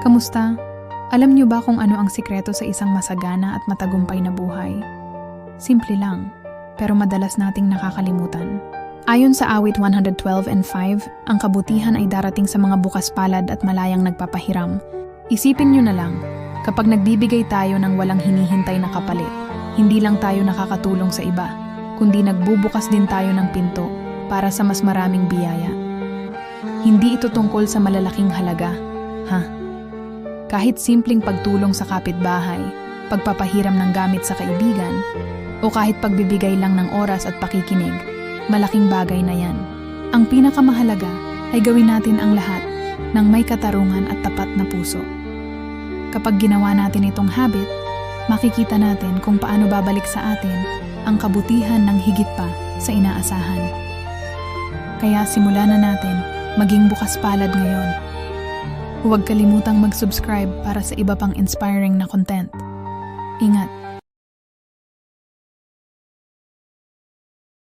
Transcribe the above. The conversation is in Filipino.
Kamusta? Alam niyo ba kung ano ang sikreto sa isang masagana at matagumpay na buhay? Simple lang, pero madalas nating nakakalimutan. Ayon sa awit 112:5, ang kabutihan ay darating sa mga bukas palad at malayang nagpapahiram. Isipin niyo na lang, kapag nagbibigay tayo ng walang hinihintay na kapalit, hindi lang tayo nakakatulong sa iba, kundi nagbubukas din tayo ng pinto para sa mas maraming biyaya. Hindi ito tungkol sa malalaking halaga, ha? Kahit simpleng pagtulong sa kapitbahay, pagpapahiram ng gamit sa kaibigan, o kahit pagbibigay lang ng oras at pakikinig, malaking bagay na yan. Ang pinakamahalaga ay gawin natin ang lahat ng may katarungan at tapat na puso. Kapag ginawa natin itong habit, makikita natin kung paano babalik sa atin ang kabutihan ng higit pa sa inaasahan. Kaya simulan na natin maging bukas palad ngayon. Huwag kalimutang mag-subscribe para sa iba pang inspiring na content. Ingat!